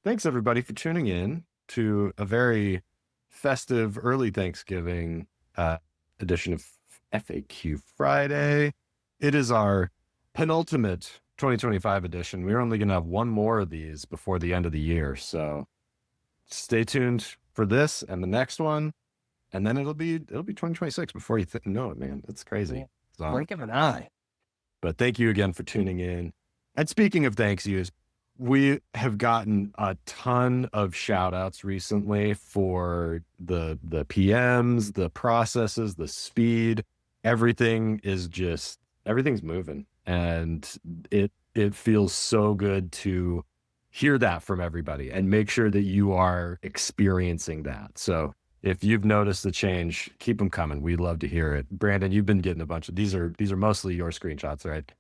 Thanks everybody for tuning in to a very festive early Thanksgiving uh, edition of FAQ Friday. It is our penultimate 2025 edition. We're only going to have one more of these before the end of the year. So stay tuned for this and the next one. And then it'll be 2026 before you know it, man. That's crazy. Yeah. So, Blink of an eye. but thank you again for tuning in. And speaking of thanks yous, we have gotten a ton of shout outs recently for the PMs, the processes, the speed. Everything's moving. And it feels so good to hear that from everybody and make sure that you are experiencing that. So if you've noticed the change, keep them coming. We'd love to hear it. Brandon, you've been getting a bunch of these are mostly your screenshots, right?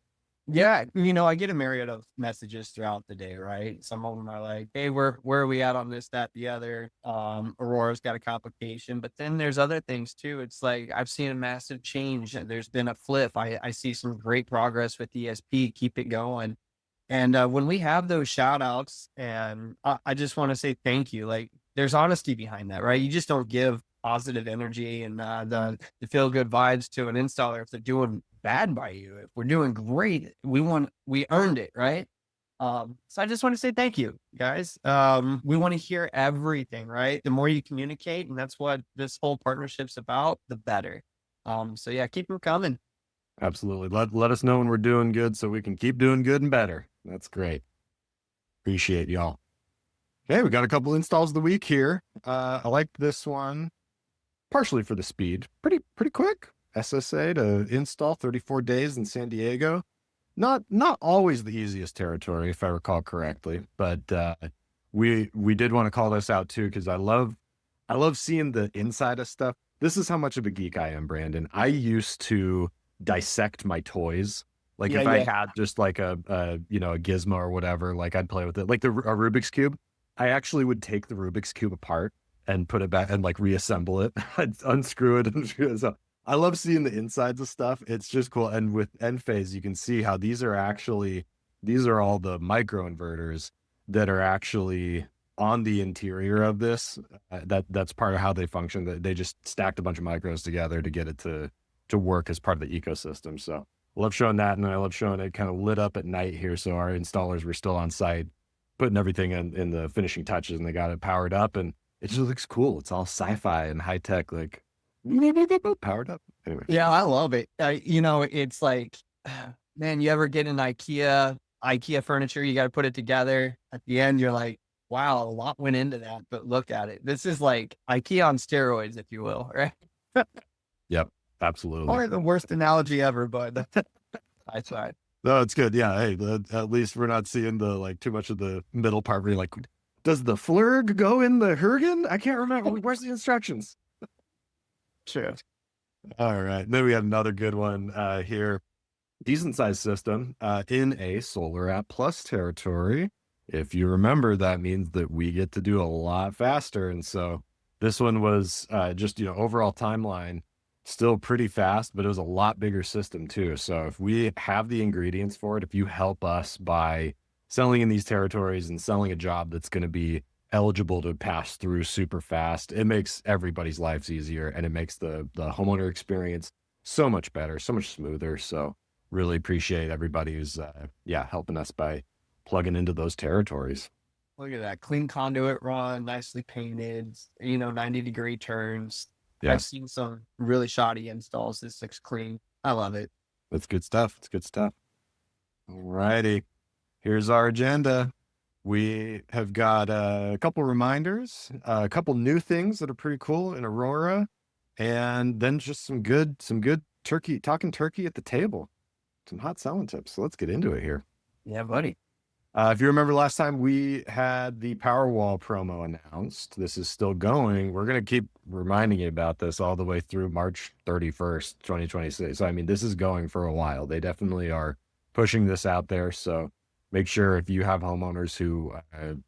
Yeah, I get a myriad of messages throughout the day, right? Some of them are like, "Hey, where are we at on this, that, the other?" Aurora's got a complication, but then there's other things too. It's like I've seen a massive change. There's been a flip. I see some great progress with ESP. Keep it going. And when we have those shout outs, and I just want to say thank you. Like, there's honesty behind that, right? You just don't give positive energy and the feel good vibes to an installer if they're doing bad by you. If we're doing great, we earned it, right? So I just want to say thank you, guys. We want to hear everything, right? The more you communicate, and that's what this whole partnership's about, the better. So yeah, keep them coming. Absolutely. Let us know when we're doing good so we can keep doing good and better. That's great. Appreciate y'all. Okay, we got a couple installs of the week here. I like this one partially for the speed. Pretty quick. SSA to install 34 days in San Diego. Not always the easiest territory, if I recall correctly, but we did want to call this out too because I love seeing the inside of stuff. This is how much of a geek I am, Brandon. I used to dissect my toys. Like Yeah, if I yeah. had just like a gizmo or whatever, like I'd play with it. Like a Rubik's Cube, I actually would take the Rubik's Cube apart and put it back and like reassemble it. I'd unscrew it and screw it. So I love seeing the insides of stuff. It's just cool. And with Enphase, you can see how these are all the micro inverters that are actually on the interior of this. That's part of how they function. They just stacked a bunch of micros together to get it to work as part of the ecosystem. So I love showing that, and I love showing it kind of lit up at night here. So our installers were still on site, putting everything in the finishing touches, and they got it powered up, and it just looks cool. It's all sci-fi and high tech, like powered up. Anyway, Yeah, I love it. It's like, man, you ever get an IKEA furniture, you got to put it together. At the end, you're like, wow, a lot went into that, but look at it. This is like IKEA on steroids, if you will, right? yep, absolutely. Or the worst analogy ever, but I tried. No, it's good. Yeah, hey, at least we're not seeing the like too much of the middle part where you're like, does the flurg go in the Hergen? I can't remember. Where's the instructions? True. All right. Then we had another good one here. Decent sized system in a Solar App Plus territory. If you remember, that means that we get to do a lot faster. And so this one was just, overall timeline still pretty fast, but it was a lot bigger system too. So if we have the ingredients for it, if you help us by selling in these territories and selling a job that's going to be eligible to pass through super fast, it makes everybody's lives easier, and it makes the homeowner experience so much better, so much smoother. So really appreciate everybody who's helping us by plugging into those territories. Look at that clean conduit run, nicely painted, 90-degree turns. Yeah, I've seen some really shoddy installs. This looks clean. I love it. that's good stuff. It's good stuff. All righty. Here's our agenda. We have got a couple reminders, a couple new things that are pretty cool in Aurora, and then just some good talking turkey at the table, some hot selling tips. So let's get into it here. Yeah, buddy. If you remember last time we had the Powerwall promo announced, this is still going. We're going to keep reminding you about this all the way through March 31st, 2026. So, I mean, this is going for a while. They definitely are pushing this out there. So make sure if you have homeowners who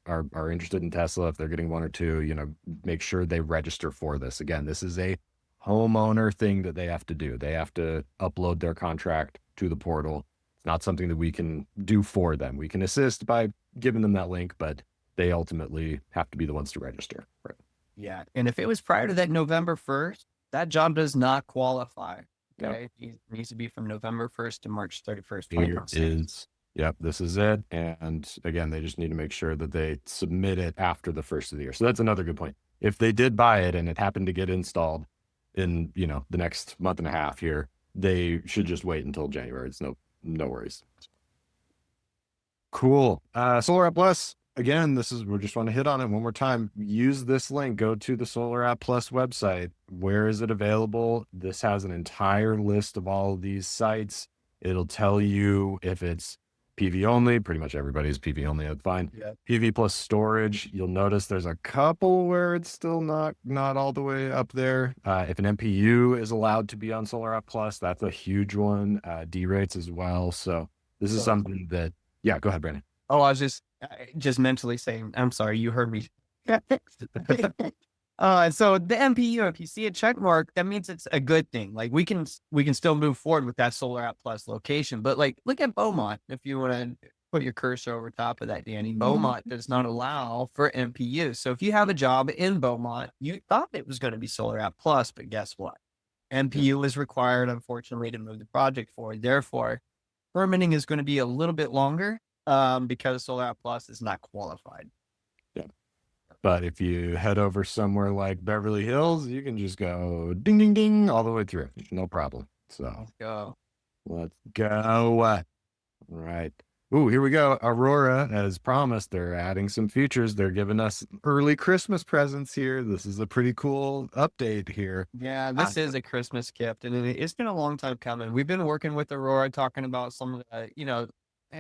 are interested in Tesla, if they're getting one or two, make sure they register for this. Again, this is a homeowner thing that they have to do. They have to upload their contract to the portal. It's not something that we can do for them. We can assist by giving them that link, but they ultimately have to be the ones to register. Right. Yeah. And if it was prior to that November 1st, that job does not qualify. Yep. Okay. It needs to be from November 1st to March 31st, Here 2026. is, yep, this is it. And again, they just need to make sure that they submit it after the first of the year. So that's another good point. If they did buy it and it happened to get installed in, the next month and a half here, they should just wait until January. It's no worries. Cool. Solar App Plus. Again, we just want to hit on it one more time. Use this link. Go to the Solar App Plus website. Where is it available? This has an entire list of all of these sites. It'll tell you if it's PV only. Pretty much everybody's PV only. That's fine. Yeah. PV plus storage. You'll notice there's a couple where it's still not all the way up there. If an MPU is allowed to be on Solar App Plus, that's a huge one. D rates as well. So this is something that, yeah, go ahead, Brandon. Oh, I was just mentally saying, I'm sorry, you heard me. So the MPU, if you see a check mark, that means it's a good thing. Like we can still move forward with that Solar App Plus location. But like, look at Beaumont. If you want to put your cursor over top of that, Danny, Beaumont does not allow for MPU. So if you have a job in Beaumont, you thought it was going to be Solar App Plus, but guess what? MPU is required, unfortunately, to move the project forward. Therefore, permitting is going to be a little bit longer because Solar App Plus is not qualified. Yeah. But if you head over somewhere like Beverly Hills, you can just go ding, ding, ding all the way through. No problem. So Let's go. let's go. All right. Ooh, here we go. Aurora, as promised, they're adding some features. They're giving us early Christmas presents here. This is a pretty cool update here. Yeah, this is a Christmas gift, and it's been a long time coming. We've been working with Aurora, talking about some of the,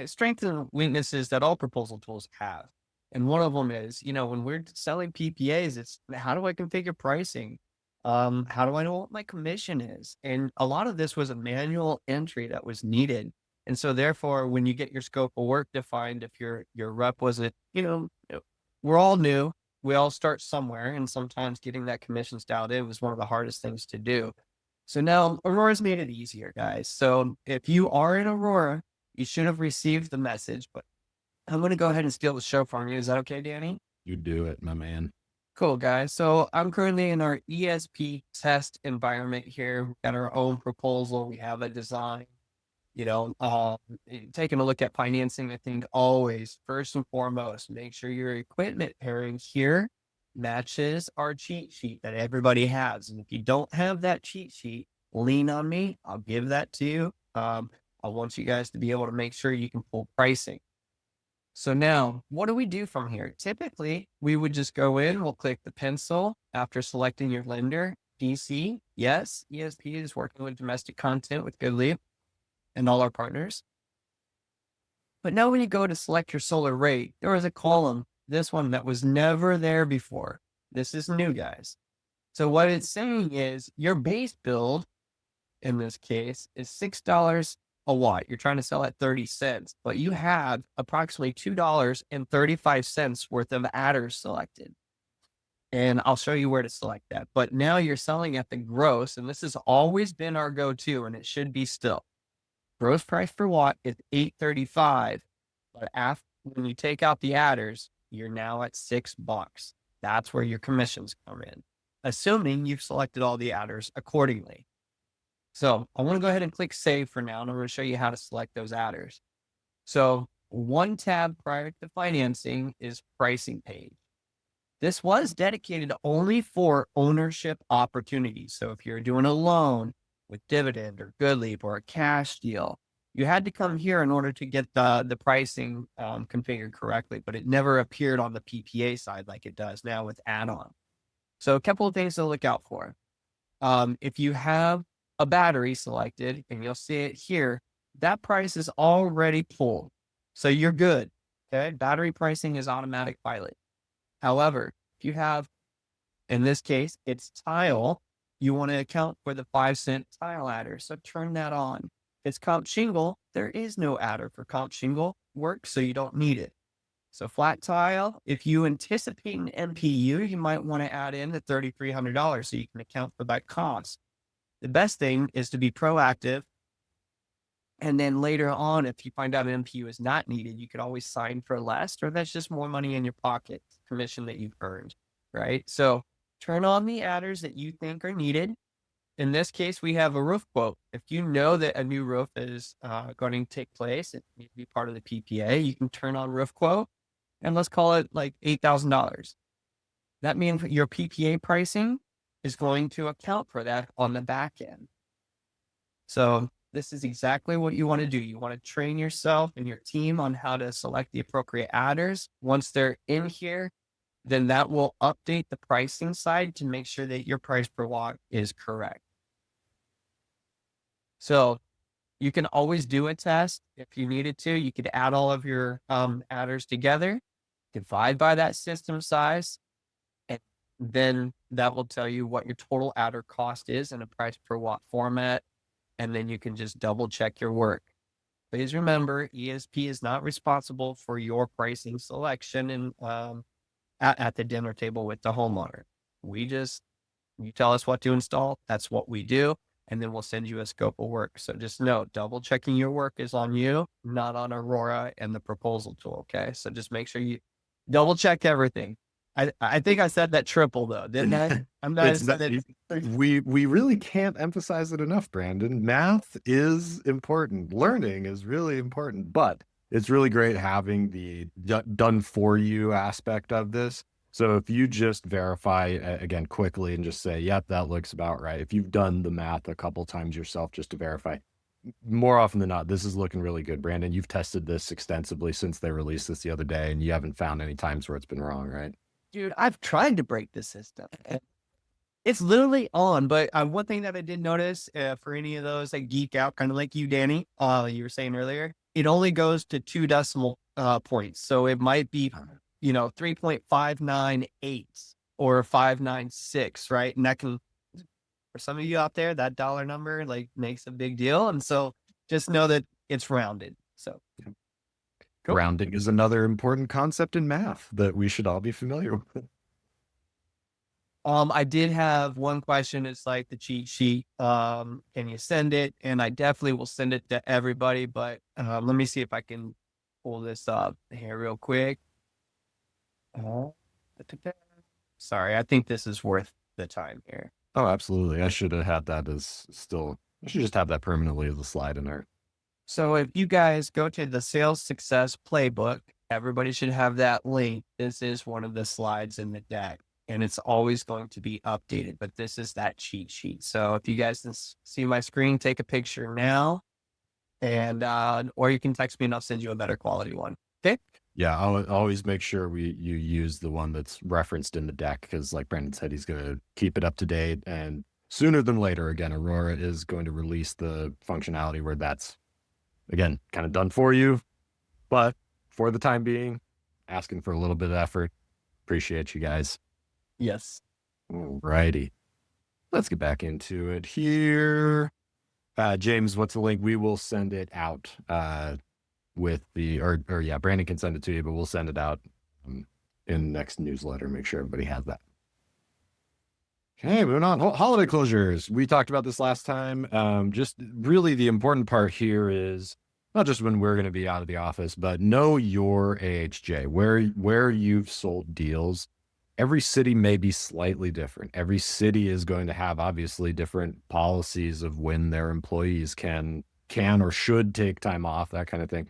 strengths and weaknesses that all proposal tools have. And one of them is, when we're selling PPAs, it's how do I configure pricing? How do I know what my commission is? And a lot of this was a manual entry that was needed. And so therefore, when you get your scope of work defined, if your rep wasn't, we're all new. We all start somewhere, and sometimes getting that commissions dialed in was one of the hardest things to do. So now Aurora's made it easier, guys. So if you are in Aurora, you should have received the message, but I'm going to go ahead and steal the show from you. Is that okay, Danny? You do it, my man. Cool, guys. So I'm currently in our ESP test environment here. We've got our own proposal. We have a design. Taking a look at financing, I think always, first and foremost, make sure your equipment pairing here matches our cheat sheet that everybody has. And if you don't have that cheat sheet, lean on me. I'll give that to you. I want you guys to be able to make sure you can pull pricing. So now, what do we do from here? Typically, we would just go in, we'll click the pencil after selecting your lender, DC. Yes, ESP is working with domestic content with GoodLeap and all our partners. But now when you go to select your solar rate, there is a column, this one that was never there before. This is new, guys. So what it's saying is your base build, in this case, is $6 a watt. You're trying to sell at 30 cents, but you have approximately $2.35 worth of adders selected. And I'll show you where to select that. But now you're selling at the gross, and this has always been our go-to, and it should be still. Gross price per watt is $8.35, but when you take out the adders, you're now at $6. That's where your commissions come in, assuming you've selected all the adders accordingly. So I want to go ahead and click save for now, and I'm going to show you how to select those adders. So one tab prior to financing is pricing page. This was dedicated only for ownership opportunities. So if you're doing a loan with dividend or GoodLeap or a cash deal, you had to come here in order to get the pricing configured correctly, but it never appeared on the PPA side like it does now with add-on. So a couple of things to look out for. If you have a battery selected, and you'll see it here, that price is already pulled. So you're good. Okay. Battery pricing is automatic pilot. However, if you have, in this case, it's tile, you want to account for the 5-cent tile adder. So turn that on. If it's comp shingle, there is no adder for comp shingle work, so you don't need it. So flat tile, if you anticipate an MPU, you might want to add in the $3,300 so you can account for that cost. The best thing is to be proactive And then later on, if you find out an MPU is not needed, you could always sign for less, or that's just more money in your pocket, commission that you've earned, right? So turn on the adders that you think are needed. In this case, we have a roof quote. If you know that a new roof is going to take place, it needs to be part of the PPA, you can turn on roof quote and let's call it like $8,000. That means your PPA pricing is going to account for that on the back end. So this is exactly what you want to do. You want to train yourself and your team on how to select the appropriate adders. Once they're in here, then that will update the pricing side to make sure that your price per watt is correct. So you can always do a test if you needed to. You could add all of your adders together, divide by that system size, and then that will tell you what your total adder cost is in a price per watt format. And then you can just double check your work. Please remember, ESP is not responsible for your pricing selection and at the dinner table with the homeowner. You tell us what to install, that's what we do, and then we'll send you a scope of work. So just know, double checking your work is on you, not on Aurora and the proposal tool. Okay, so just make sure you double check everything. I think I said that triple though, didn't I? I'm not. It's not, we really can't emphasize it enough, Brandon. Math is important. Learning is really important, but it's really great having the done for you aspect of this. So if you just verify again quickly and just say, yep, that looks about right. If you've done the math a couple times yourself just to verify, more often than not, this is looking really good. Brandon, you've tested this extensively since they released this the other day, and you haven't found any times where it's been wrong, right? Dude, I've tried to break the system. It's literally on, but one thing that I did notice for any of those that geek out, kind of like you, Danny, you were saying earlier, it only goes to 2 decimal points. So it might be, 3.598 or 596, right? And that can, for some of you out there, that dollar number like makes a big deal. And so just know that it's rounded. So cool. Rounding is another important concept in math that we should all be familiar with. I did have one question. It's like the cheat sheet. Can you send it? And I definitely will send it to everybody, but let me see if I can pull this up here real quick. Sorry, I think this is worth the time here. Oh, absolutely. I should have had that I should just have that permanently as a slide in there. So if you guys go to the sales success playbook, everybody should have that link. This is one of the slides in the deck, and it's always going to be updated, but this is that cheat sheet. So if you guys can see my screen, take a picture now, and or you can text me and I'll send you a better quality one. Okay. Yeah, I'll always make sure you use the one that's referenced in the deck, because like Brandon said, he's going to keep it up to date. And sooner than later, again, Aurora is going to release the functionality where that's, again, kind of done for you. But for the time being, asking for a little bit of effort. Appreciate you guys. Yes. Alrighty. Let's get back into it here. James, what's the link? We will send it out with the, yeah, Brandon can send it to you, but we'll send it out in the next newsletter. Make sure everybody has that. Okay, moving on. Holiday closures. We talked about this last time. Just really the important part here is not just when we're going to be out of the office, but know your AHJ, where you've sold deals. Every city may be slightly different. Every city is going to have obviously different policies of when their employees can or should take time off, that kind of thing.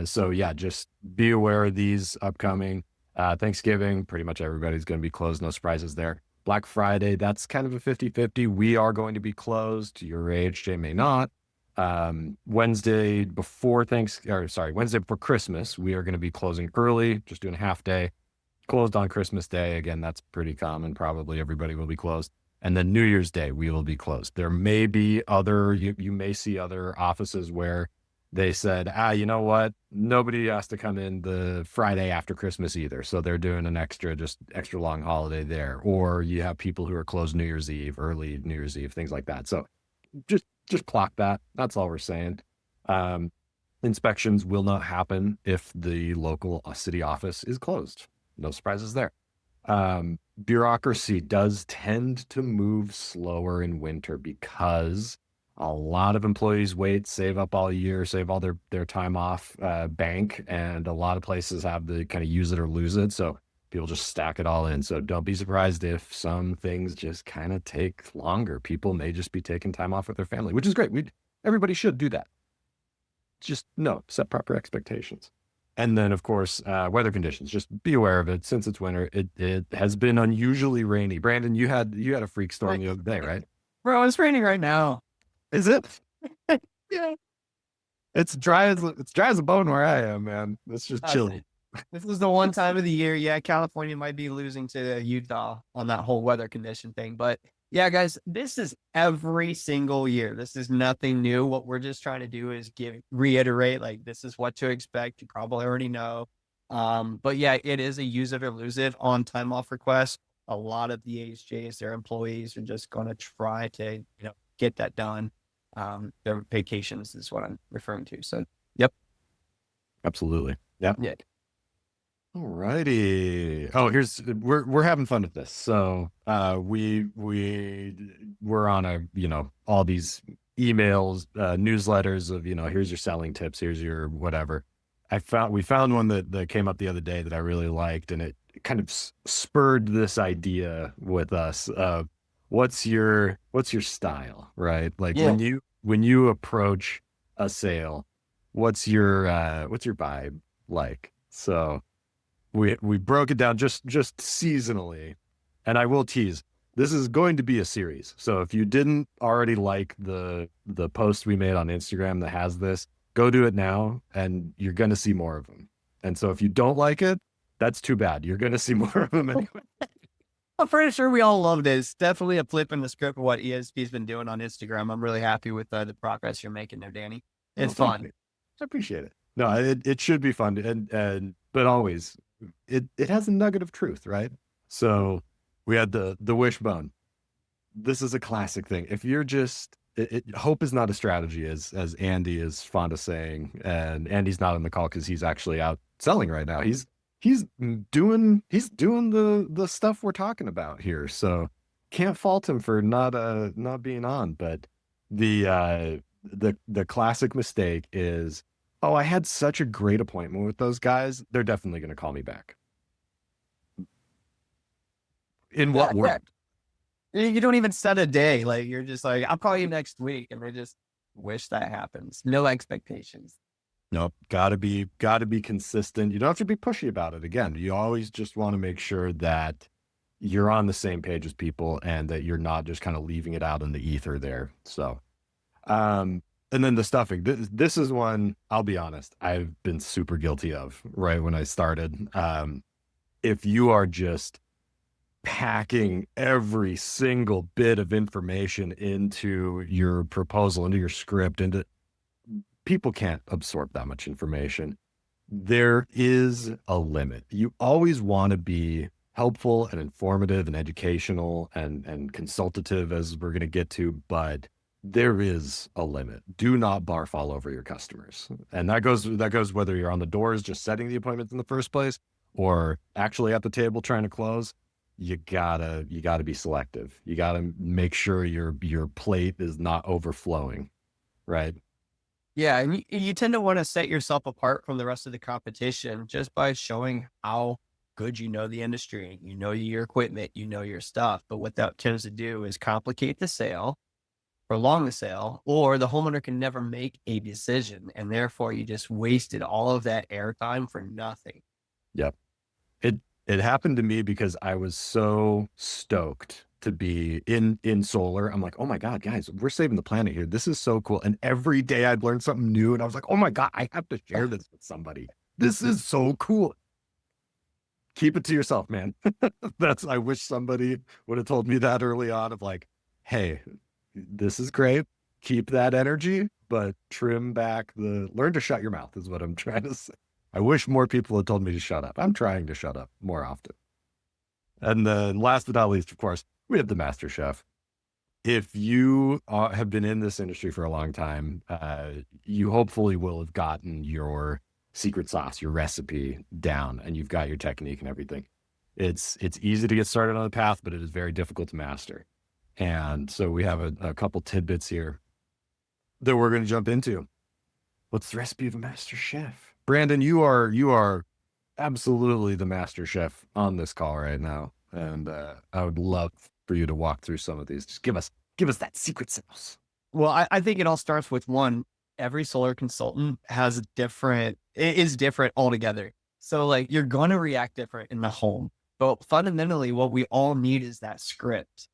So yeah, just be aware of these upcoming. Thanksgiving, pretty much everybody's going to be closed. No surprises there. Black Friday, that's kind of a 50-50. We are going to be closed. Your AHJ may not. Wednesday before Christmas, we are going to be closing early, just doing a half day. Closed on Christmas Day. Again, that's pretty common. Probably everybody will be closed. And then New Year's Day, we will be closed. There may be you may see other offices where they said, you know what? Nobody has to come in the Friday after Christmas either. So they're doing an extra long holiday there. Or you have people who are closed New Year's Eve, early New Year's Eve, things like that. So just clock that. That's all we're saying. Inspections will not happen if the local city office is closed. No surprises there. Bureaucracy does tend to move slower in winter because A lot of employees wait, save up all year, save all their time off, bank, and a lot of places have the kind of use it or lose it. So people just stack it all in. So don't be surprised if some things just kind of take longer. People may just be taking time off with their family, which is great. Everybody should do that. Just no, set proper expectations. And then, of course, weather conditions. Just be aware of it. Since it's winter, it has been unusually rainy. Brandon, you had a freak storm Right. the other day, right? Bro, it's raining right now. Is it? Yeah. It's dry as a bone where I am, man. It's just chilly. This is the one time of the year. Yeah, California might be losing to Utah on that whole weather condition thing. But yeah, guys, this is every single year. This is nothing new. What we're just trying to do is reiterate, like, this is what to expect. You probably already know. But yeah, it is a use it or lose it on time off request. A lot of the HJs, their employees are just going to try to, get that done. Their vacations is what I'm referring to. So, yep. Absolutely. Yeah. Yeah. Alrighty. Oh, we're having fun with this. So we're on all these emails, newsletters of, here's your selling tips, here's your whatever. We found one that came up the other day that I really liked, and it kind of spurred this idea with us of what's your style, right? Like Yeah. when you approach a sale, what's your vibe like? So we broke it down just seasonally, and I will tease, this is going to be a series. So if you didn't already like the post we made on Instagram that has this, go do it now, and you're going to see more of them. And so if you don't like it, that's too bad. You're going to see more of them anyway. I'm pretty sure we all loved it. It's definitely a flip in the script of what ESP's been doing on Instagram. I'm really happy with the progress you're making there, Danny. It's fun. I appreciate it. No, it should be fun, but always it has a nugget of truth, right? So we had the wishbone. This is a classic thing. If you're just hope is not a strategy, as Andy is fond of saying, and Andy's not on the call because he's actually out selling right now. He's doing the stuff we're talking about here. So can't fault him for not being on. But the classic mistake is, oh, I had such a great appointment with those guys, they're definitely going to call me back. In what world? You don't even set a day. Like, you're just like, I'll call you next week, and they just wish that happens. No expectations. Nope. Gotta be consistent. You don't have to be pushy about it. Again, you always just want to make sure that you're on the same page as people and that you're not just kind of leaving it out in the ether there. So, and then the stuffing. This is one, I'll be honest, I've been super guilty of right when I started. If you are just packing every single bit of information into your proposal, into your script, people can't absorb that much information. There is a limit. You always want to be helpful and informative and educational and consultative, as we're going to get to, but there is a limit. Do not barf all over your customers. And that goes whether you're on the doors just setting the appointments in the first place or actually at the table trying to close. You gotta be selective. You gotta make sure your plate is not overflowing, right? Yeah, and you tend to want to set yourself apart from the rest of the competition just by showing how good you know the industry, you know your equipment, you know your stuff. But what that tends to do is complicate the sale, prolong the sale, or the homeowner can never make a decision, and therefore you just wasted all of that airtime for nothing. Yep. It happened to me because I was so stoked to be in solar. I'm like, oh my God, guys, we're saving the planet here. This is so cool. And every day I'd learn something new. And I was like, oh my God, I have to share this with somebody. This is so cool. Keep it to yourself, man. I wish somebody would have told me that early on of like, hey, this is great. Keep that energy, but trim back learn to shut your mouth is what I'm trying to say. I wish more people had told me to shut up. I'm trying to shut up more often. And then last but not least, of course, we have the Master Chef. If you have been in this industry for a long time, you hopefully will have gotten your secret sauce, your recipe down, and you've got your technique and everything. It's easy to get started on the path, but it is very difficult to master. And so we have a couple tidbits here. that we're going to jump into. What's the recipe of a master chef? Brandon, you are absolutely the master chef on this call right now, and I would love for you to walk through some of these. Just give us that secret sauce. Well, I think it all starts with one. Every solar consultant has a different, it is different altogether. So like you're going to react different in the home, but fundamentally what we all need is that script.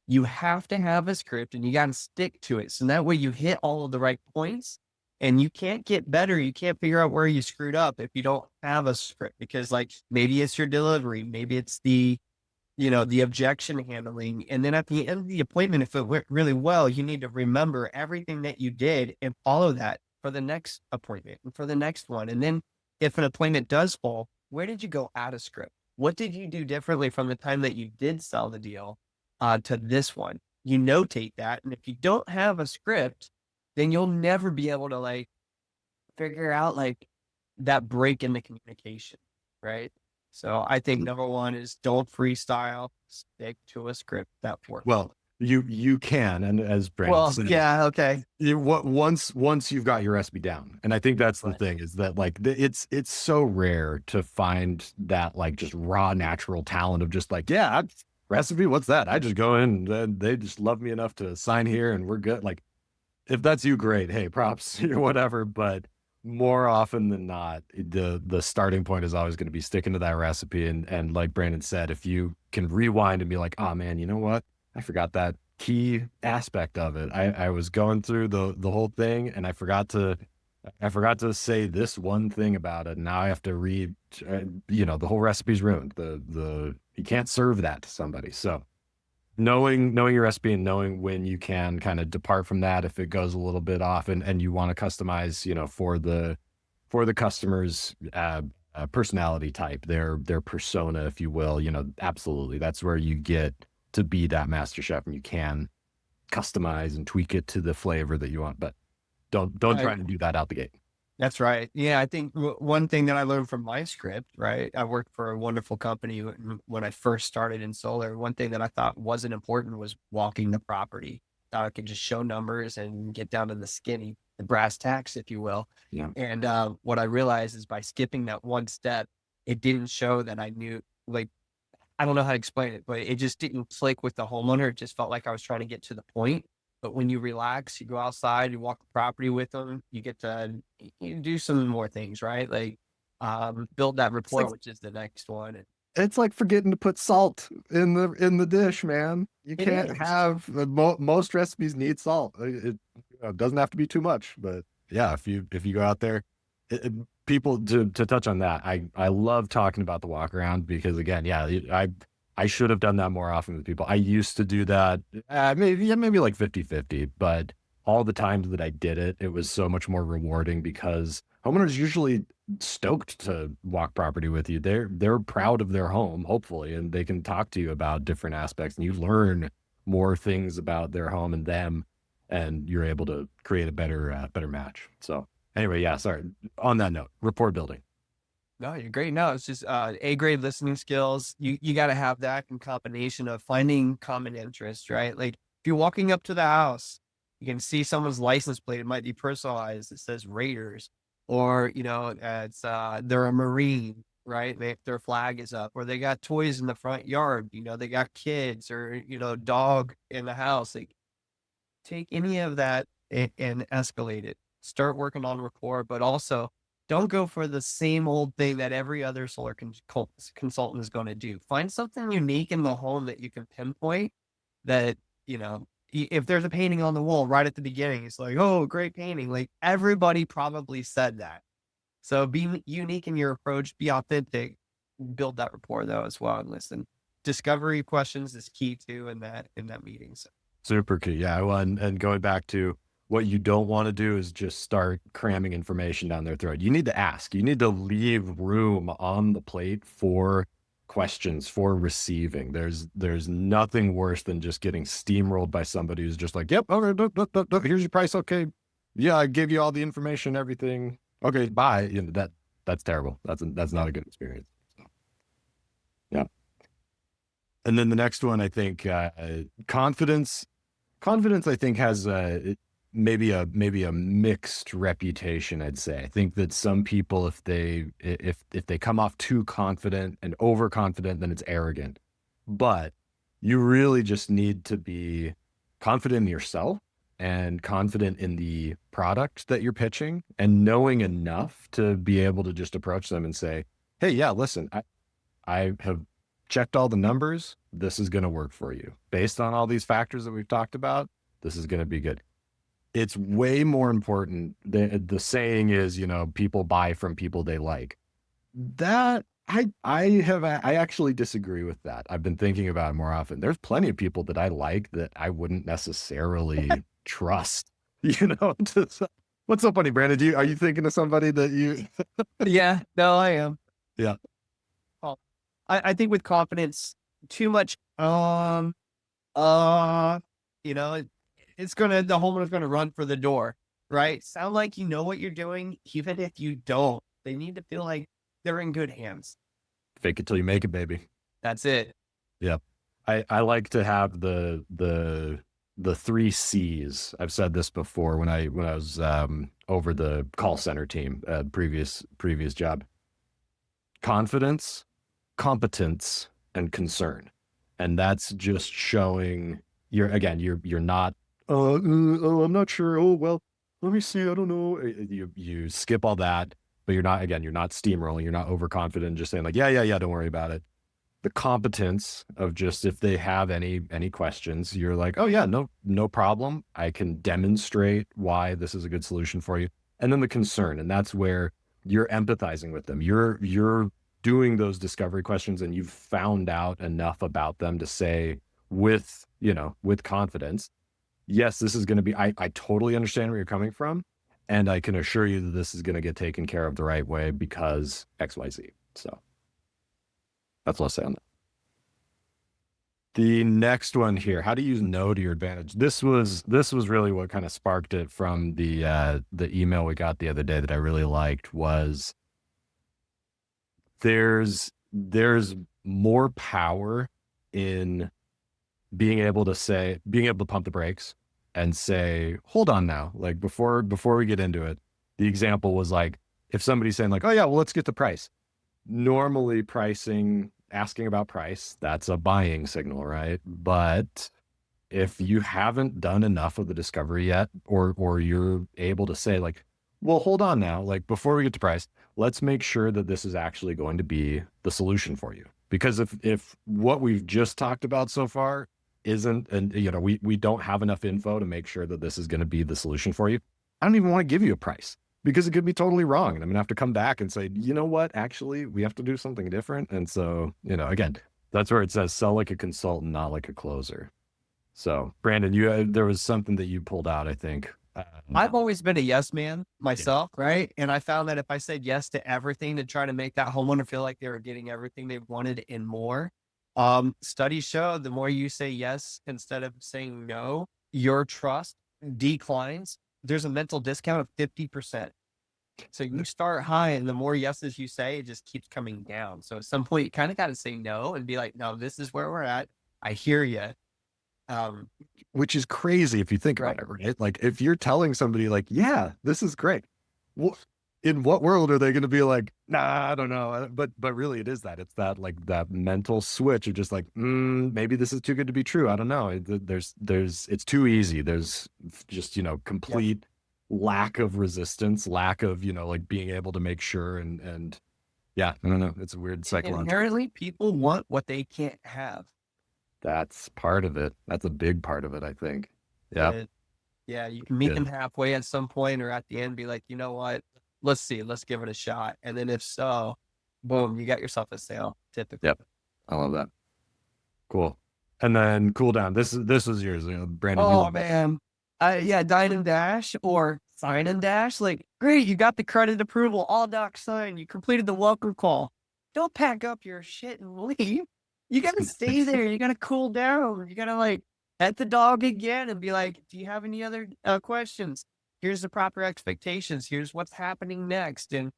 You have to have a script and you got to stick to it. So that way you hit all of the right points and you can't get better. You can't figure out where you screwed up if you don't have a script, because like maybe it's your delivery, maybe it's the objection handling. And then at the end of the appointment, if it went really well, you need to remember everything that you did and follow that for the next appointment and for the next one. And then if an appointment does fall, where did you go out of script? What did you do differently from the time that you did sell the deal to this one? You notate that. And if you don't have a script, then you'll never be able to like figure out like that break in the communication, right? So I think number one is don't freestyle, stick to a script that works. Well, you can, and as Brandon Well, said, yeah, okay. Once you've got your recipe down, and I think that's the Right. thing, is that like it's so rare to find that like just raw natural talent of just like, yeah, recipe, what's that? I just go in and they just love me enough to sign here and we're good. Like if that's you, great. Hey, props or whatever. But more often than not, the starting point is always going to be sticking to that recipe. And like Brandon said, if you can rewind and be like, oh man, you know what? I forgot that key aspect of it. I was going through the whole thing and I forgot to say this one thing about it. Now I have to read, the whole recipe's ruined. You can't serve that to somebody. So knowing your recipe and knowing when you can kind of depart from that if it goes a little bit off and you want to customize, for the customer's personality type, their persona, if you will, absolutely. That's where you get to be that master chef and you can customize and tweak it to the flavor that you want. But don't try I, to do that out the gate. that's right. Yeah, I think one thing that I learned from my script, right? I worked for a wonderful company when I first started in solar. One thing that I thought wasn't important was walking the property. Thought I could just show numbers and get down to the skinny, the brass tacks, if you will. Yeah. And what I realized is by skipping that one step, it didn't show that I knew, like, I don't know how to explain it, but it just didn't click with the homeowner. It just felt like I was trying to get to the point. But when you relax, you go outside, you walk the property with them, you get to you do some more things, right? Like build that It's like rapport, which is the next one. And it's like forgetting to put salt in the dish, man. You it can't is. have most recipes need salt. It doesn't have to be too much, but yeah, if you go out there, people to touch on that. I love talking about the walk around because again, yeah, I should have done that more often with people. I used to do that, maybe like 50-50, but all the times that I did it, it was so much more rewarding because homeowners usually stoked to walk property with you. They're proud of their home, hopefully, and they can talk to you about different aspects, and you learn more things about their home and them, and you're able to create a better match. So anyway, yeah, sorry. On that note, rapport building. No, you're great. No, it's just A grade listening skills. You got to have that in combination of finding common interest, right? Like if you're walking up to the house, you can see someone's license plate. It might be personalized. It says Raiders, or it's they're a Marine, right? Their flag is up, or they got toys in the front yard. They got kids, or dog in the house. Like take any of that and escalate it. Start working on rapport, but also don't go for the same old thing that every other solar consultant is going to do. Find something unique in the home that you can pinpoint that, if there's a painting on the wall right at the beginning, it's like, oh, great painting. Like everybody probably said that. So be unique in your approach, be authentic, build that rapport though as well. And listen, discovery questions is key too in that meeting. So. Super key. Yeah. Well, and going back to what you don't want to do is just start cramming information down their throat. You need to ask. You need to leave room on the plate for questions, for receiving. There's nothing worse than just getting steamrolled by somebody who's just like, yep, okay, here's your price. Okay. Yeah, I gave you all the information, everything. Okay, bye. That's terrible. That's not a good experience. So, yeah. And then the next one, I think, confidence. Confidence, I think, has maybe a mixed reputation, I'd say. I think that some people, if they come off too confident and overconfident, then it's arrogant. But you really just need to be confident in yourself and confident in the product that you're pitching and knowing enough to be able to just approach them and say, hey, yeah, listen, I have checked all the numbers. This is going to work for you. Based on all these factors that we've talked about, this is going to be good. It's way more important. The saying is, people buy from people they like. That I actually disagree with that. I've been thinking about it more often. There's plenty of people that I like that I wouldn't necessarily trust. What's so funny, Brandon? Are you thinking of somebody that you? Yeah, no, I am. Yeah. Oh, I think with confidence, too much, you know, the homeowner's gonna run for the door, right? Sound like you know what you're doing, even if you don't. They need to feel like they're in good hands. Fake it till you make it, baby. That's it. Yep. I like to have the three C's. I've said this before when I was over the call center team, previous job. Confidence, competence, and concern. And that's just showing you're not, I'm not sure. Oh, well, let me see. I don't know. You skip all that, but you're not steamrolling. You're not overconfident, just saying like, yeah, don't worry about it. The competence of just, if they have any questions, you're like, oh yeah, no problem. I can demonstrate why this is a good solution for you. And then the concern, and that's where you're empathizing with them. You're doing those discovery questions and you've found out enough about them to say with confidence, yes, this is going to be, I totally understand where you're coming from. And I can assure you that this is going to get taken care of the right way because XYZ. So that's what I'll say on that. The next one here, how to use no to your advantage. This was really what kind of sparked it from the email we got the other day that I really liked. Was there's more power in being able to pump the brakes and say, hold on now, like before we get into it. The example was like, if somebody's saying like, oh yeah, well, let's get the price. Normally asking about price, that's a buying signal, right? But if you haven't done enough of the discovery yet, or you're able to say like, well, hold on now, like before we get to price, let's make sure that this is actually going to be the solution for you. Because if what we've just talked about so far isn't, and we don't have enough info to make sure that this is going to be the solution for you, I don't even want to give you a price because it could be totally wrong. And I'm gonna have to come back and say, you know what, actually, we have to do something different. And so, again, that's where it says sell like a consultant, not like a closer. So Brandon, there was something that you pulled out, I think. I've always been a yes man myself, right? And I found that if I said yes to everything to try to make that homeowner feel like they were getting everything they wanted and more, studies show the more you say yes instead of saying no, your trust declines. There's a mental discount of 50%. So you start high and the more yeses you say, it just keeps coming down. So at some point you kind of got to say no and be like, no, this is where we're at. I hear you. Which is crazy if you think about it, right? Like if you're telling somebody like, yeah, this is great. Well, in what world are they going to be like, nah, I don't know. But really it is that. It's that like that mental switch of just like, maybe this is too good to be true. I don't know. It's too easy. There's just, complete lack of resistance, lack of, like being able to make sure. And yeah, I don't know. It's a weird psychological. Inherently, people want what they can't have. That's part of it. That's a big part of it, I think. Yeah. Yeah. You can meet them halfway at some point or at the end, be like, you know what? Let's see, let's give it a shot. And then if so, boom, you got yourself a sale typically. Yep. I love that. Cool. And then cool down. This was yours, Brandon. Oh man. Yeah. Dine and dash or sign and dash. Like, great. You got the credit approval, all docs signed. You completed the welcome call. Don't pack up your shit and leave. You got to stay there. You got to cool down. You got to like pet the dog again and be like, do you have any other questions? Here's the proper expectations. Here's what's happening next. And,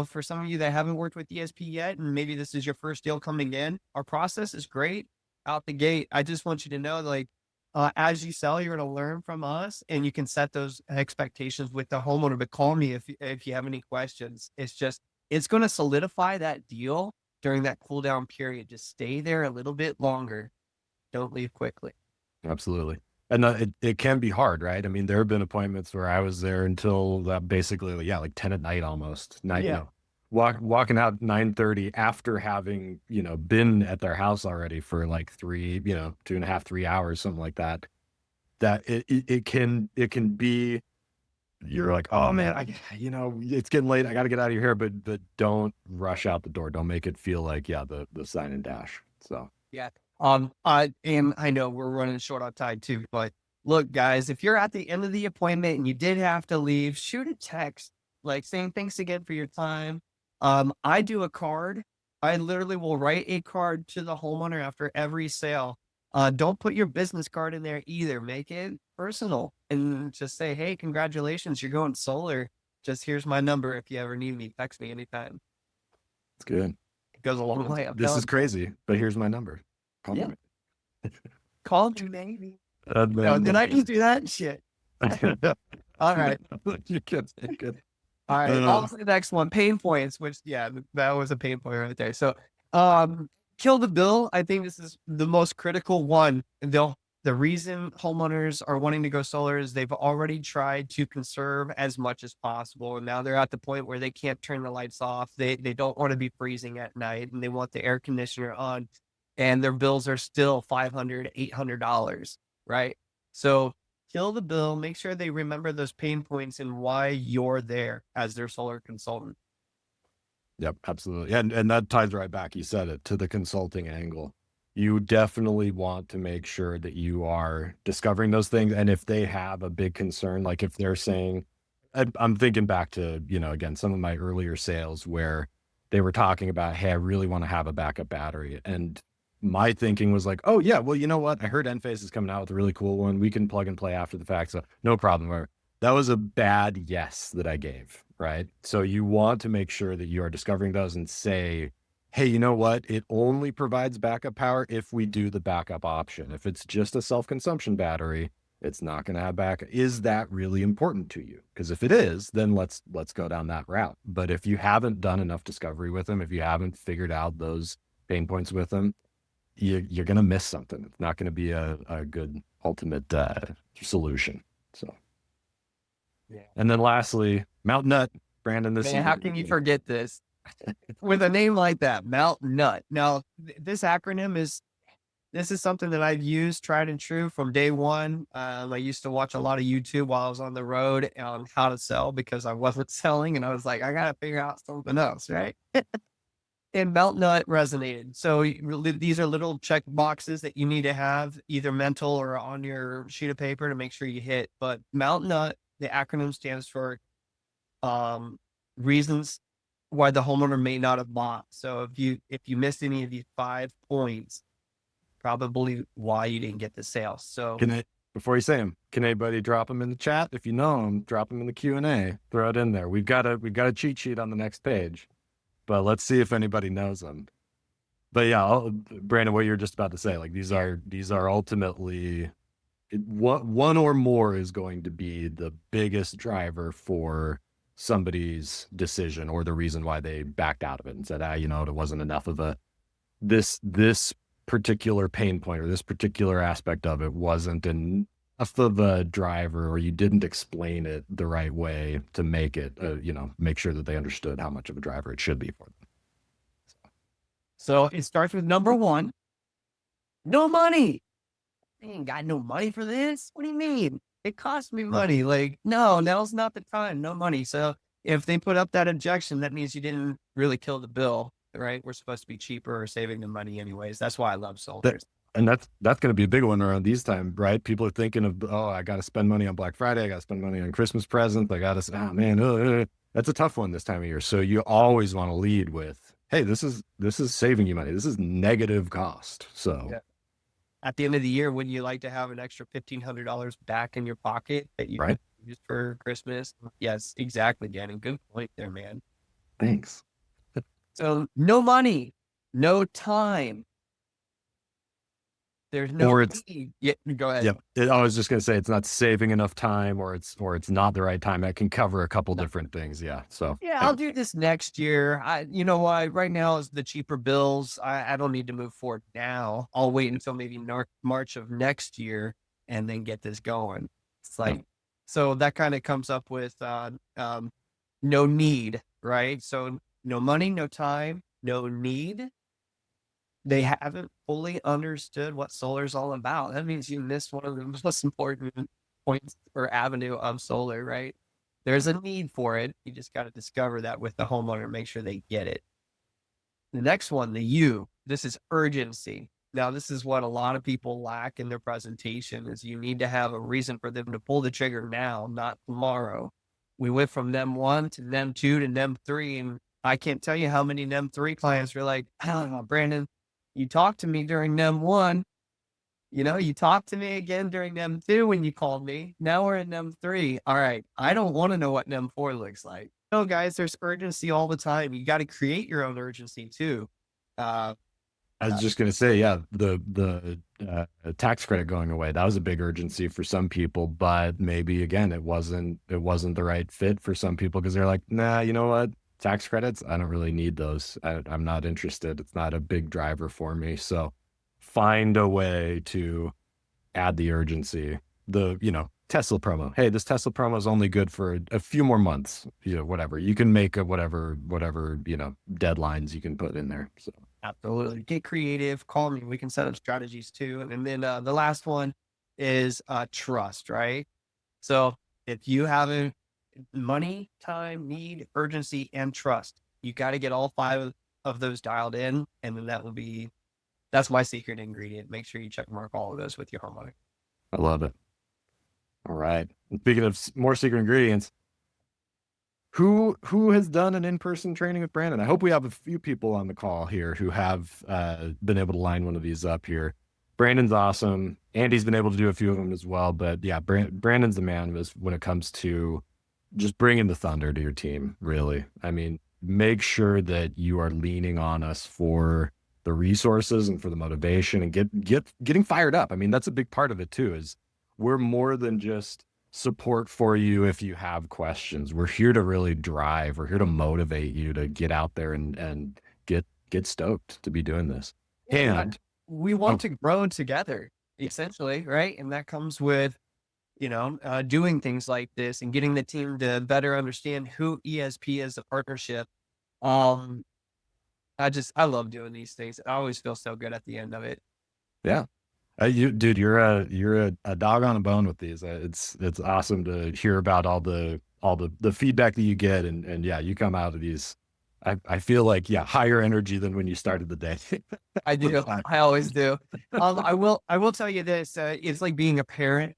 for some of you that haven't worked with ESP yet, and maybe this is your first deal coming in, our process is great out the gate. I just want you to know, like, As you sell, you're going to learn from us, and you can set those expectations with the homeowner. But call me if you have any questions. It's going to solidify that deal during that cool down period. Just stay there a little bit longer. Don't leave quickly. Absolutely. And it can be hard, right? I mean, there have been appointments where I was there until basically, yeah, like 10 at night almost. Night, Yeah. walking out 9:30 after having, been at their house already for like 2.5, 3 hours, something like that. That it can be, you're like, oh man, it's getting late. I got to get out of here, but don't rush out the door. Don't make it feel like, yeah, the sign and dash. So Yeah. I know we're running short on time too, but look, guys, if you're at the end of the appointment and you did have to leave, shoot a text, like saying thanks again for your time. I do a card. I literally will write a card to the homeowner after every sale. Don't put your business card in there either. Make it personal and just say, hey, congratulations, you're going solar. Just here's my number. If you ever need me, text me anytime. it's good. It goes a long way. I'm This is telling you. crazy, but here's my number. Call Yeah. me. Call me, maybe. And No, then did I just do that? Shit. All right. You can take it. All right. On to the next one. Pain points, which that was a pain point right there. So kill the bill. I think this is the most critical one. The reason homeowners are wanting to go solar is they've already tried to conserve as much as possible. And now they're at the point where they can't turn the lights off. They don't want to be freezing at night, and they want the air conditioner on, and their bills are still $500, $800, right? So kill the bill, make sure they remember those pain points and why you're there as their solar consultant. Yep, absolutely. And that ties right back, you said it, to the consulting angle. You definitely want to make sure that you are discovering those things. And if they have a big concern, like if they're saying, I'm thinking back to, again, some of my earlier sales where they were talking about, hey, I really want to have a backup battery. And my thinking was like, oh yeah, well, you know what? I heard Enphase is coming out with a really cool one. We can plug and play after the fact. So no problem. That was a bad yes that I gave, right? So you want to make sure that you are discovering those and say, hey, you know what? It only provides backup power if we do the backup option. If it's just a self-consumption battery, it's not going to have backup. Is that really important to you? Because if it is, then let's go down that route. But if you haven't done enough discovery with them, if you haven't figured out those pain points with them, you're going to miss something. It's not going to be a good ultimate solution. So, Yeah. and then lastly, Mount Nut, Brandon. Man, how can you forget this? With a name like that, Mount Nut. Now, this acronym this is something that I've used tried and true from day one. I used to watch a lot of YouTube while I was on the road on how to sell because I wasn't selling, and I was like, I got to figure out something else, right? And Mount Nut resonated. So these are little check boxes that you need to have either mental or on your sheet of paper to make sure you hit. But Mount Nut, the acronym stands for reasons why the homeowner may not have bought. So if you missed any of these 5 points, probably why you didn't get the sale. So before you say them, can anybody drop them in the chat? If you know them, drop them in the Q&A, throw it in there. We've got a cheat sheet on the next page, but let's see if anybody knows them. But yeah, Brandon, what you're just about to say, like these are ultimately one or more is going to be the biggest driver for somebody's decision or the reason why they backed out of it and said, it wasn't enough of this particular pain point or this particular aspect of it wasn't enough of a driver, or you didn't explain it the right way to make it, make sure that they understood how much of a driver it should be for them. So it starts with number 1, no money. I ain't got no money for this. What do you mean? It costs me money. Like, no, now's not the time. No money. So if they put up that objection, that means you didn't really kill the bill, right? We're supposed to be cheaper or saving the money anyways. That's why I love solar. And that's going to be a big one around these times, right? People are thinking of, I got to spend money on Black Friday. I got to spend money on Christmas presents. I got to, that's a tough one this time of year. So you always want to lead with, hey, this is saving you money. This is negative cost. So yeah. At the end of the year, wouldn't you like to have an extra $1,500 back in your pocket that you could use for Christmas? Yes, exactly, Danny. Good point there, man. Thanks. So no money, no time. There's no Or it's need. Yeah, go ahead. yep. I was just gonna say it's not saving enough time, or it's not the right time. That can cover a couple No. different things. Yeah. So Yeah, I'll anyway, do this next year. You know what? Right now is the cheaper bills. I don't need to move forward now. I'll wait until maybe March of next year and then get this going. It's yeah. like, so that kind of comes up with no need, right? So no money, no time, no need. They haven't fully understood what solar is all about. That means you missed one of the most important points or avenue of solar, right? There's a need for it. You just got to discover that with the homeowner, make sure they get it. The next one, the U, this is urgency. Now, this is what a lot of people lack in their presentation is you need to have a reason for them to pull the trigger now, not tomorrow. We went from NEM 1 to NEM 2 to NEM 3, and I can't tell you how many NEM 3 clients were like, oh, Brandon, you talked to me during NEM 1. You talked to me again during NEM 2 when you called me. Now we're in NEM 3. All right. I don't want to know what NEM 4 looks like. No, guys, there's urgency all the time. You got to create your own urgency too. Uh, I was just gonna say, yeah, the tax credit going away, that was a big urgency for some people, but maybe again, it wasn't the right fit for some people because they're like, nah, you know what? Tax credits, I don't really need those. I'm not interested. It's not a big driver for me. So find a way to add the urgency. Tesla promo. Hey, this Tesla promo is only good for a few more months. Whatever. You can make a whatever, deadlines you can put in there. So Absolutely. Get creative. Call me. We can set up strategies too. And then the last one is trust, right? So if you have money, time, need, urgency, and trust, you got to get all five of those dialed in. And then that's my secret ingredient. Make sure you check mark all of those with your homeowner. I love it. All right. And speaking of more secret ingredients, who has done an in-person training with Brandon? I hope we have a few people on the call here who have been able to line one of these up here. Brandon's awesome. Andy's been able to do a few of them as well, but yeah, Brandon's the man when it comes to just bringing the thunder to your team. Really, I mean, make sure that you are leaning on us for the resources and for the motivation and getting fired up. I mean, that's a big part of it too. Is we're more than just support for you if you have questions. We're here to really drive. We're here to motivate you to get out there and get stoked to be doing this. And we want to grow together, essentially, right? And that comes with, doing things like this and getting the team to better understand who ESP is, a partnership. I love doing these things. I always feel so good at the end of it. yeah, dude, you're a dog on a bone with these. It's awesome to hear about all the feedback that you get, and yeah, you come out of these. I feel like higher energy than when you started the day. I do. I always do. I will tell you this. It's like being a parent.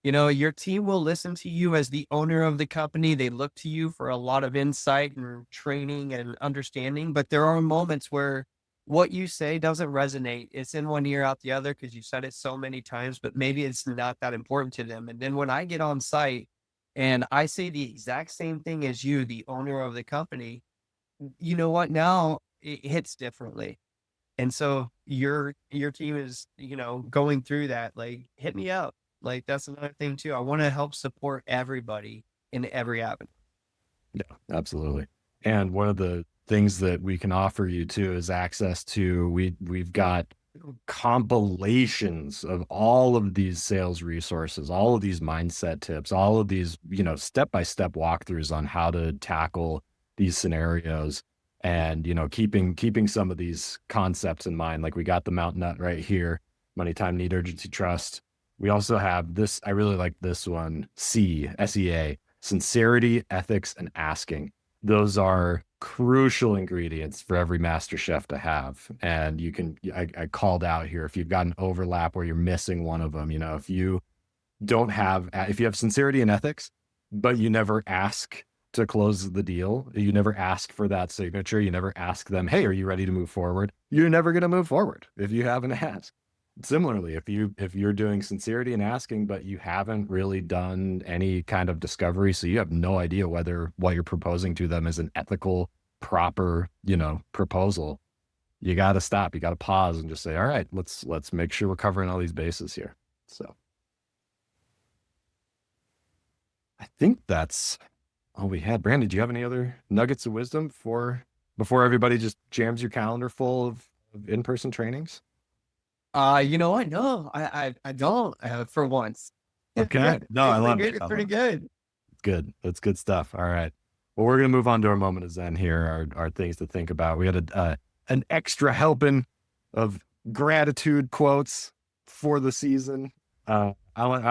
Your team will listen to you as the owner of the company. They look to you for a lot of insight and training and understanding. But there are moments where what you say doesn't resonate. It's in one ear, out the other because you said it so many times, but maybe it's not that important to them. And then when I get on site and I say the exact same thing as you, the owner of the company, you know what? Now it hits differently. And so your team is, going through that. Like, hit me up. Like, that's another thing too. I want to help support everybody in every avenue. Yeah, absolutely. And one of the things that we can offer you too is access to we've got compilations of all of these sales resources, all of these mindset tips, all of these, step-by-step walkthroughs on how to tackle these scenarios and, keeping some of these concepts in mind. Like we got the Mount Nut right here, money, time, need, urgency, trust. We also have this, I really like this one, SEA, sincerity, ethics, and asking. Those are crucial ingredients for every master chef to have. And I called out here, if you've got an overlap where you're missing one of them, if you have sincerity and ethics, but you never ask to close the deal, you never ask for that signature, you never ask them, hey, are you ready to move forward? You're never going to move forward if you haven't asked. Similarly, if you're doing sincerity and asking, but you haven't really done any kind of discovery, so you have no idea whether what you're proposing to them is an ethical, proper, proposal, you got to stop. You got to pause and just say, all right, let's make sure we're covering all these bases here. So I think that's all we had. Brandon, do you have any other nuggets of wisdom before everybody just jams your calendar full of in-person trainings? You know what? No, I don't, for once. Okay. No, I Actually love it. good, it's pretty good. Good. That's good stuff. All right. Well, we're gonna move on to our moment of Zen here. Our things to think about. We had an extra helping of gratitude quotes for the season. I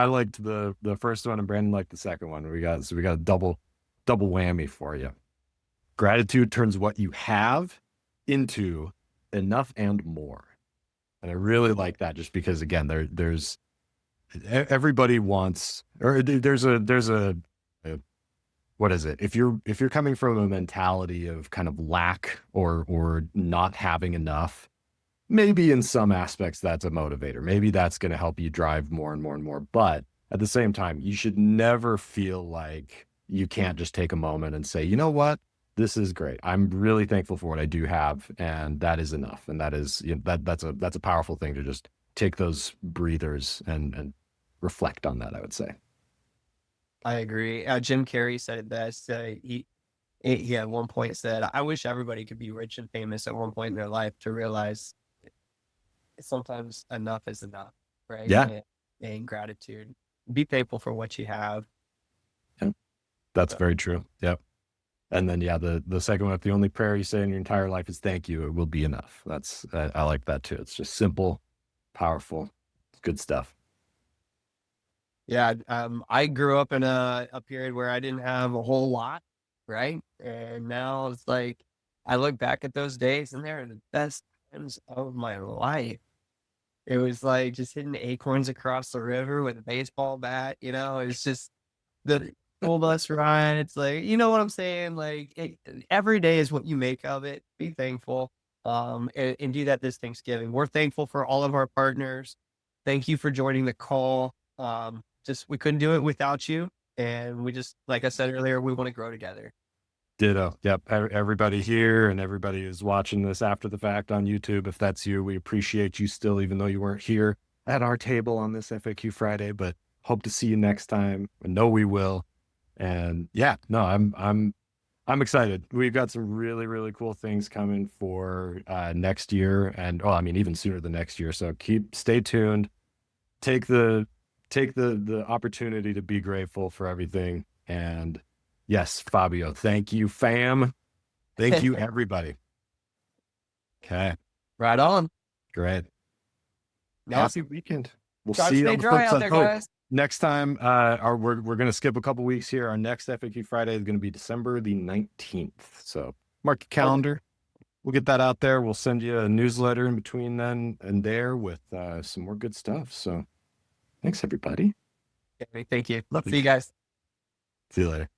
liked the first one, and Brandon liked the second one. We got a double whammy for you. Gratitude turns what you have into enough and more. And I really like that, just because again, there's everybody wants, or there's a what is it? If you're coming from a mentality of kind of lack or not having enough, maybe in some aspects that's a motivator. Maybe that's going to help you drive more and more and more. But at the same time, you should never feel like you can't just take a moment and say, you know what? This is great. I'm really thankful for what I do have, and that is enough. And that is, you know, that's a powerful thing to just take those breathers and reflect on that, I would say. I agree. Jim Carrey said it best. He at one point said, "I wish everybody could be rich and famous at one point in their life to realize sometimes enough is enough, right? Yeah. And gratitude. Be thankful for what you have." Yeah. That's So, very true. Yep. And then, yeah, the second one, if the only prayer you say in your entire life is thank you, it will be enough. That's, I like that too. It's just simple, powerful, good stuff. yeah, I grew up in a period where I didn't have a whole lot, right? And now it's like I look back at those days and they're the best times of my life. It was like just hitting acorns across the river with a baseball bat, it's just the school bus ride. It's like, you know what I'm saying? Like every day is what you make of it. Be thankful. And do that this Thanksgiving. We're thankful for all of our partners. Thank you for joining the call. Just we couldn't do it without you. And we just, like I said earlier, we want to grow together. Ditto. Yep. Everybody here and everybody who's watching this after the fact on YouTube, if that's you, we appreciate you still, even though you weren't here at our table on this FAQ Friday, but hope to see you next time. I know we will. And yeah, no, I'm excited. We've got some really, really cool things coming for next year, and I mean, even sooner than next year. So stay tuned. Take the opportunity to be grateful for everything. And yes, Fabio, thank you, fam. Thank you, everybody. Okay, Right on. great. Now, Happy weekend. We'll try to see you stay on the dry flip out side. there, Oh, guys. next time, we're going to skip a couple weeks here. Our next FAQ Friday is going to be December the 19th. So mark your calendar. We'll get that out there. We'll send you a newsletter in between then and there with some more good stuff. So thanks, everybody. Okay, thank you. Love to see you guys. See you later.